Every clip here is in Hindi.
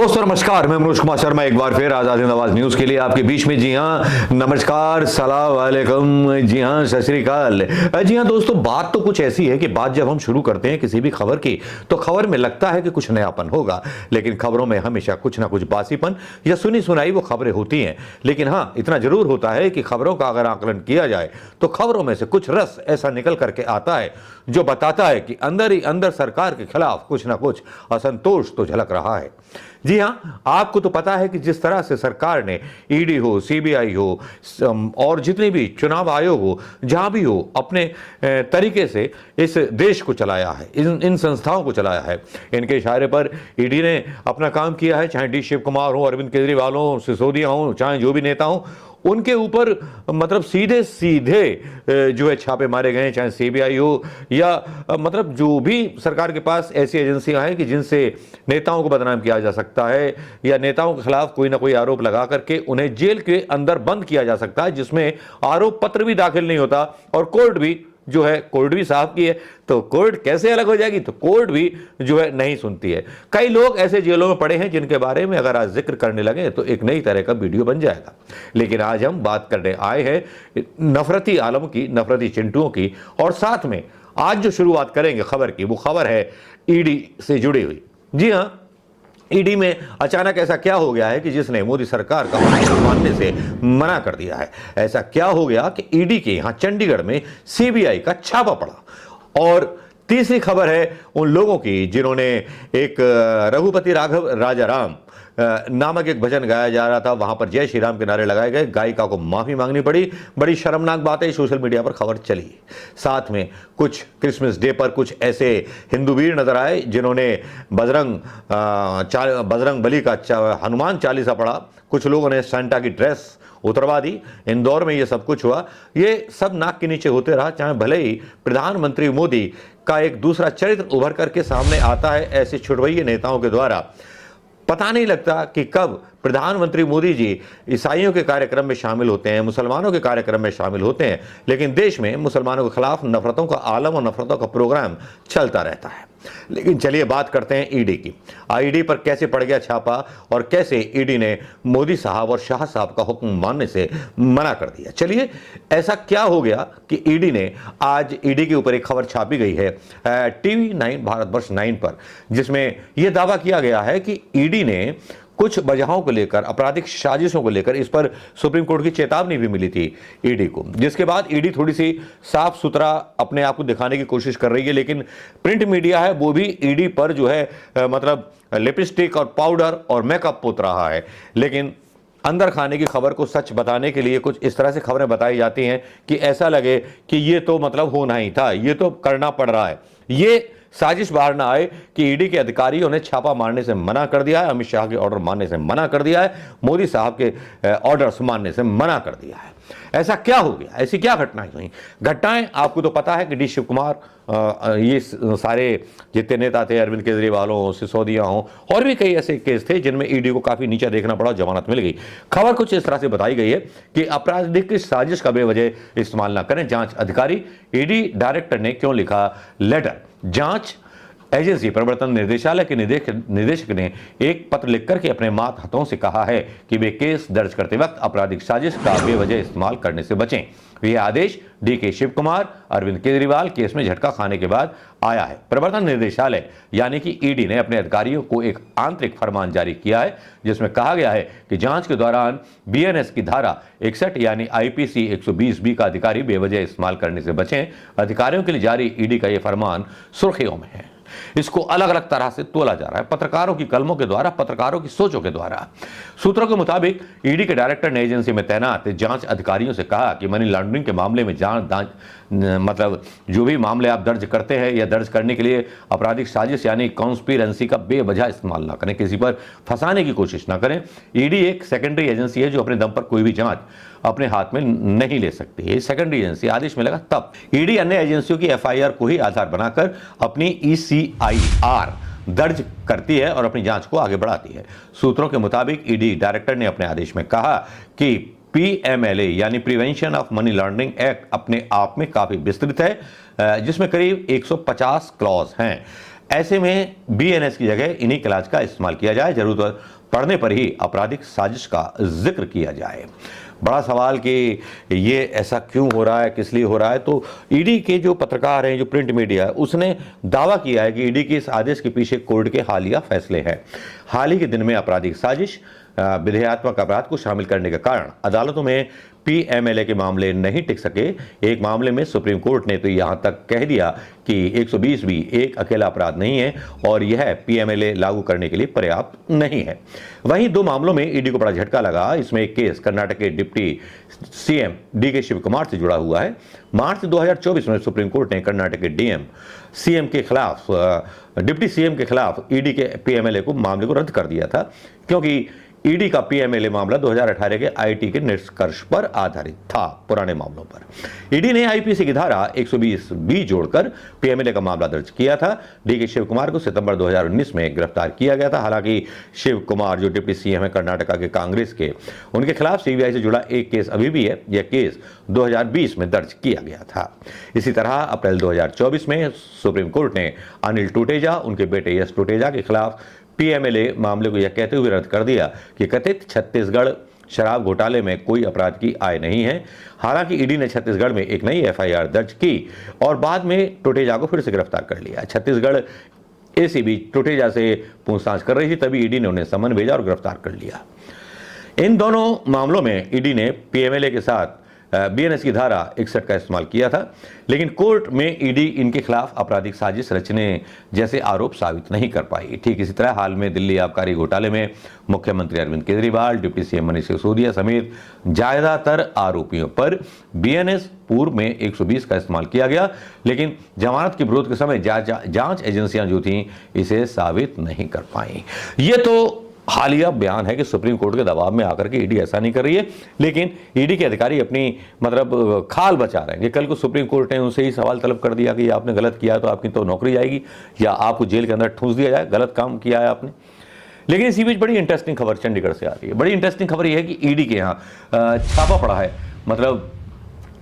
दोस्तों नमस्कार, मैं मनोज कुमार शर्मा एक बार फिर आजाद हिंद आवाज न्यूज के लिए आपके बीच में। जी हाँ, नमस्कार, सलाम वालेकुम, जी हाँ, सत श्री अकाल। जी हाँ दोस्तों, बात तो कुछ ऐसी है कि बात जब हम शुरू करते हैं किसी भी खबर की तो खबर में लगता है कि कुछ नयापन होगा, लेकिन खबरों में हमेशा कुछ ना कुछ बासीपन या सुनी सुनाई वो खबरें होती हैं। लेकिन हाँ, इतना जरूर होता है कि खबरों का अगर आकलन किया जाए तो खबरों में से कुछ रस ऐसा निकल करके आता है जो बताता है कि अंदर ही अंदर सरकार के खिलाफ कुछ ना कुछ असंतोष तो झलक रहा है। जी हाँ, आपको तो पता है कि जिस तरह से सरकार ने ईडी हो, सीबीआई हो और जितने भी चुनाव आयोग हो, जहां भी हो, अपने तरीके से इस देश को चलाया है, इन संस्थाओं को चलाया है। इनके इशारे पर ईडी ने अपना काम किया है, चाहे डी शिव कुमार हो, अरविंद केजरीवाल हो, सिसोदिया हो, चाहे जो भी नेता हो, उनके ऊपर मतलब सीधे सीधे जो है छापे मारे गए, चाहे सीबीआई हो या मतलब जो भी सरकार के पास ऐसी एजेंसियां हैं कि जिनसे नेताओं को बदनाम किया जा सकता है या नेताओं के खिलाफ कोई ना कोई आरोप लगा करके उन्हें जेल के अंदर बंद किया जा सकता है, जिसमें आरोप पत्र भी दाखिल नहीं होता और कोर्ट भी जो है, कोर्ट भी साहब की है तो कोर्ट कैसे अलग हो जाएगी, तो कोर्ट भी जो है नहीं सुनती है। कई लोग ऐसे जेलों में पड़े हैं जिनके बारे में अगर आज जिक्र करने लगे तो एक नई तरह का वीडियो बन जाएगा। लेकिन आज हम बात करने आए हैं नफरती आलम की, नफरती चिंटुओं की, और साथ में आज जो शुरुआत करेंगे खबर की वो खबर है ईडी से जुड़ी हुई। जी हाँ, ईडी में अचानक ऐसा क्या हो गया है कि जिसने मोदी सरकार का मानने से मना कर दिया है। ऐसा क्या हो गया कि ईडी के यहां चंडीगढ़ में सीबीआई का छापा पड़ा। और तीसरी खबर है उन लोगों की जिन्होंने एक रघुपति राघव राजाराम नामक एक भजन गाया जा रहा था, वहां पर जय श्री राम के नारे लगाए गए, गायिका को माफी मांगनी पड़ी। बड़ी शर्मनाक बात है, सोशल मीडिया पर खबर चली। साथ में कुछ क्रिसमस डे पर कुछ ऐसे हिंदू वीर नजर आए जिन्होंने बजरंग बली का हनुमान चालीसा पढ़ा। कुछ लोगों ने सांता की ड्रेस उतरवा दी। इंदौर में ये सब कुछ हुआ। ये सब नाक के नीचे होते रहा, चाहे भले ही प्रधानमंत्री मोदी का एक दूसरा चरित्र उभर करके सामने आता है ऐसे छुटवैये नेताओं के द्वारा। पता नहीं लगता कि कब प्रधानमंत्री मोदी जी ईसाइयों के कार्यक्रम में शामिल होते हैं, मुसलमानों के कार्यक्रम में शामिल होते हैं, लेकिन देश में मुसलमानों के खिलाफ नफरतों का आलम और नफरतों का प्रोग्राम चलता रहता है। लेकिन चलिए बात करते हैं ईडी की। ईडी पर कैसे पड़ गया छापा और कैसे ईडी ने मोदी साहब और शाह साहब का हुक्म मानने से मना कर दिया। चलिए, ऐसा क्या हो गया कि ईडी ने आज ईडी के ऊपर एक खबर छापी गई है टीवी 9 भारतवर्ष 9 पर, जिसमें यह दावा किया गया है कि ईडी ने कुछ वजहों को लेकर, आपराधिक साजिशों को लेकर, इस पर सुप्रीम कोर्ट की चेतावनी भी मिली थी ईडी को, जिसके बाद ईडी थोड़ी सी साफ सुथरा अपने आप को दिखाने की कोशिश कर रही है। लेकिन प्रिंट मीडिया है वो भी ईडी पर जो है मतलब लिपस्टिक और पाउडर और मेकअप पोत रहा है। लेकिन अंदर खाने की खबर को सच बताने के लिए कुछ इस तरह से खबरें बताई जाती हैं कि ऐसा लगे कि ये तो मतलब होना ही था, ये तो करना पड़ रहा है। ये साजिश बाहर ना आए कि ईडी के अधिकारियों ने छापा मारने से मना कर दिया है, अमित शाह के ऑर्डर मानने से मना कर दिया है, मोदी साहब के ऑर्डर्स मानने से मना कर दिया है। ऐसा क्या हो गया, ऐसी क्या घटनाएं हुई? घटनाएं आपको तो पता है कि डी शिव कुमार, ये सारे जितने नेता थे, अरविंद केजरीवाल हो, सिसोदिया हो, और भी कई ऐसे केस थे जिनमें ईडी को काफी नीचा देखना पड़ा, जमानत मिल गई। खबर कुछ इस तरह से बताई गई है कि आपराधिक साजिश का बेवजह इस्तेमाल न करें। जांच अधिकारी ईडी डायरेक्टर ने क्यों लिखा लेटर? जांच एजेंसी प्रवर्तन निदेशालय के निदेशक ने एक पत्र लिखकर के अपने हाथों से कहा है कि वे केस दर्ज करते वक्त आपराधिक साजिश का बेवजह इस्तेमाल करने से बचें। यह आदेश डी के शिव कुमार, अरविंद केजरीवाल केस में झटका खाने के बाद आया है। प्रवर्तन निदेशालय यानी कि ईडी ने अपने अधिकारियों को एक आंतरिक फरमान जारी किया है जिसमें कहा गया है कि जांच के दौरान बीएनएस की धारा 61 यानी आईपीसी 120 का अधिकारी बेवजह इस्तेमाल करने से बचें। अधिकारियों के लिए जारी ईडी का यह फरमान सुर्खियों में है। इसको अलग अलग तरह से तोला जा रहा है, पत्रकारों की कलमों के द्वारा, पत्रकारों की सोचों के द्वारा। सूत्रों के मुताबिक ईडी के डायरेक्टर ने एजेंसी में तैनात जांच अधिकारियों से कहा कि मनी लॉन्ड्रिंग के मामले में मतलब जो भी मामले आप दर्ज करते हैं या दर्ज करने के लिए आपराधिक साजिश यानी कॉन्स्पिरेंसी का बेवजह इस्तेमाल ना करें, किसी पर फंसाने की कोशिश ना करें। ईडी एक सेकेंडरी एजेंसी है जो अपने दम पर कोई भी जांच अपने हाथ में नहीं ले सकती है। सेकेंडरी एजेंसी आदेश मिलेगा तब। ईडी अन्य एजेंसियों की एफआईआर को ही आधार बनाकर अपनी ईसीआईआर दर्ज करती है और अपनी जांच को आगे बढ़ाती है। सूत्रों के मुताबिक ईडी डायरेक्टर ने अपने आदेश में कहा कि पीएमएलए यानी prevention of money laundering act अपने आप में काफी विस्तृत है, जिसमें करीब 150 क्लॉज हैं। ऐसे में बीएनएस की जगह इन्हीं क्लास का इस्तेमाल किया जाए, जरूरत पड़ने पर ही आपराधिक साजिश का जिक्र किया जाए। बड़ा सवाल कि ये ऐसा क्यों हो रहा है, किस लिए हो रहा है। तो ईडी के जो पत्रकार हैं, जो प्रिंट मीडिया है, उसने दावा किया है कि ईडी के इस आदेश के पीछे कोर्ट के हालिया फैसले हैं। हाल ही के दिन में आपराधिक साजिश, विधेयात्मक अपराध को शामिल करने के कारण अदालतों में पीएमएलए के मामले नहीं टिक सके। एक मामले में सुप्रीम कोर्ट ने तो यहां तक कह दिया कि 120 भी एक अकेला अपराध नहीं है और यह पीएमएलए लागू करने के लिए पर्याप्त नहीं है। वहीं 2 मामलों में ईडी को बड़ा झटका लगा। इसमें एक केस कर्नाटक के डिप्टी सीएम डीके शिव कुमार से जुड़ा हुआ है। मार्च 2024 में सुप्रीम कोर्ट ने कर्नाटक के डीएम सीएम के खिलाफ, डिप्टी सीएम के खिलाफ ईडी के पीएमएलए को मामले को रद्द कर दिया था, क्योंकि ईडी का पीएमएलए मामला 2018 के आईटी के निष्कर्ष पर आधारित था, पुराने मामलों पर। ईडी ने आईपीसी की धारा 120 बी जोड़कर पीएमएलए का मामला दर्ज किया था। डीके शिव कुमार को सितंबर 2019 में गिरफ्तार किया गया था। हालांकि शिव कुमार जो डिप्टी सीएम है कर्नाटका के कांग्रेस के, उनके खिलाफ सीबीआई से जुड़ा एक केस अभी भी है। यह केस 2020 में दर्ज किया गया था। इसी तरह अप्रैल 2024 में सुप्रीम कोर्ट ने अनिल टूटेजा, उनके बेटे यश टूटेजा के खिलाफ पीएमएलए मामले को यह कहते हुए रद्द कर दिया कि कथित छत्तीसगढ़ शराब घोटाले में कोई अपराध की आय नहीं है। हालांकि ईडी ने छत्तीसगढ़ में एक नई एफआईआर दर्ज की और बाद में टोटेजा को फिर से गिरफ्तार कर लिया। छत्तीसगढ़ एसीबी टोटेजा से पूछताछ कर रही थी, तभी ईडी ने उन्हें समन भेजा और गिरफ्तार कर लिया। इन दोनों मामलों में ईडी ने पीएमएलए के साथ बीएनएस की धारा 61 का इस्तेमाल किया था, लेकिन कोर्ट में ईडी इनके खिलाफ आपराधिक साजिश रचने जैसे आरोप साबित नहीं कर पाई। ठीक इसी तरह हाल में दिल्ली आबकारी घोटाले में मुख्यमंत्री अरविंद केजरीवाल, डिप्टी सीएम मनीष सिसोदिया समेत ज्यादातर आरोपियों पर बीएनएस पूर्व में 120 का इस्तेमाल किया गया, लेकिन जमानत के विरोध के समय जांच एजेंसियां जो थीं इसे साबित नहीं कर पाई। ये तो हालिया बयान है कि सुप्रीम कोर्ट के दबाव में आकर के ईडी ऐसा नहीं कर रही है, लेकिन ईडी के अधिकारी अपनी खाल बचा रहे हैं कि कल को सुप्रीम कोर्ट ने उनसे ही सवाल तलब कर दिया कि आपने गलत किया तो आपकी तो नौकरी जाएगी या आपको जेल के अंदर ठूंस दिया जाए, गलत काम किया है आपने। लेकिन इसी बीच बड़ी इंटरेस्टिंग खबर चंडीगढ़ से आ रही है। बड़ी इंटरेस्टिंग खबर यह है कि ईडी के यहाँ छापा पड़ा है,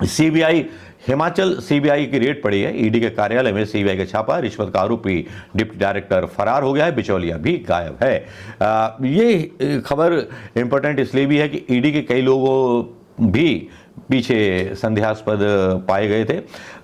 सीबीआई, हिमाचल सीबीआई की रेड पड़ी है। ईडी के कार्यालय में सीबीआई का छापा, रिश्वत का आरोपी डिप्टी डायरेक्टर फरार हो गया है, बिचौलिया भी गायब है। ये खबर इंपॉर्टेंट इसलिए भी है कि ईडी के कई लोगों भी पीछे संदेहास्पद पाए गए थे।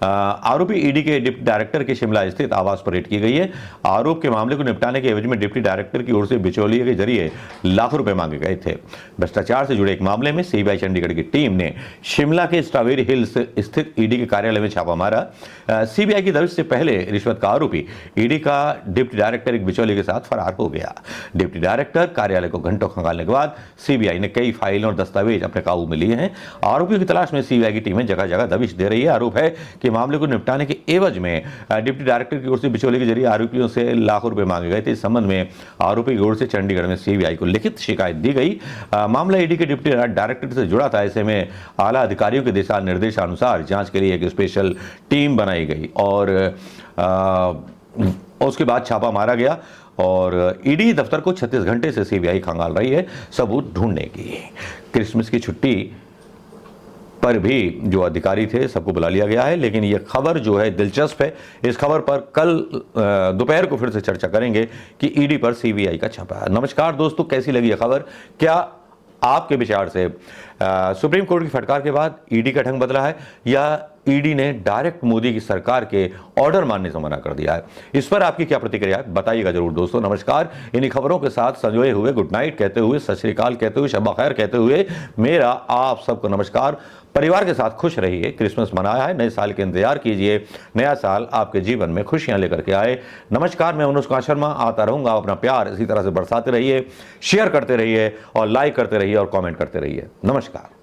आरोपी ईडी के डिप्टी डायरेक्टर के शिमला स्थित आवास पर रेड की गई है। आरोप के मामले को निपटाने के एवज में डिप्टी डायरेक्टर की ओर से बिचौलिए के जरिए लाखों रुपए मांगे गए थे। भ्रष्टाचार से जुड़े एक मामले में सीबीआई चंडीगढ़ की टीम ने शिमला के स्ट्रॉबेरी हिल्स स्थित ईडी के कार्यालय में छापा मारा। सीबीआई की दबिश से पहले रिश्वत का आरोपी ईडी का डिप्टी डायरेक्टर एक बिचौलिए के साथ फरार हो गया। डिप्टी डायरेक्टर कार्यालय को घंटों खंगालने के बाद सीबीआई ने कई फाइलें और दस्तावेज अपने काबू में लिए हैं। आरोपियों की तलाश में सीबीआई की टीमें जगह जगह दबिश दे रही है। आरोप है कि मामले को निपटाने के एवज में डिप्टी डायरेक्टर की ओर से बिचौलिए के जरिए आरोपियों से लाखों रुपए मांगे गए थे। इस संबंध में आरोपी की ओर से चंडीगढ़ में सीबीआई को लिखित शिकायत दी गई। मामला ईडी के डिप्टी डायरेक्टर से जुड़ा था। ऐसे में आला अधिकारियों के दिशा निर्देशानुसार जांच के लिए एक स्पेशल टीम बनाई गई और उसके बाद छापा मारा गया और ईडी दफ्तर को 36 घंटे से सीबीआई खंगाल रही है सबूत ढूंढने की। क्रिसमस की छुट्टी पर भी जो अधिकारी थे सबको बुला लिया गया है, लेकिन यह खबर जो है दिलचस्प है। इस खबर पर कल दोपहर को फिर से चर्चा करेंगे कि ईडी पर सीबीआई का छापा है। नमस्कार दोस्तों, कैसी लगी यह खबर? क्या आपके विचार से सुप्रीम कोर्ट की फटकार के बाद ईडी का ढंग बदला है या ईडी ने डायरेक्ट मोदी की सरकार के ऑर्डर मानने से मना कर दिया है? इस पर आपकी क्या प्रतिक्रिया है, बताइएगा जरूर दोस्तों। नमस्कार। इन्हीं खबरों के साथ संजोए हुए गुड नाइट कहते हुए, सत श्री अकाल कहते हुए, शब खैर कहते हुए मेरा आप सबको नमस्कार। परिवार के साथ खुश रहिए। क्रिसमस मनाया है, नए साल के इंतजार कीजिए। नया साल आपके जीवन में खुशियां लेकर के आए। नमस्कार, मैं मनोज कुमार शर्मा आता रहूंगा। अपना प्यार इसी तरह से बरसाते रहिए, शेयर करते रहिए और लाइक करते रहिए और कमेंट करते रहिए। नमस्कार।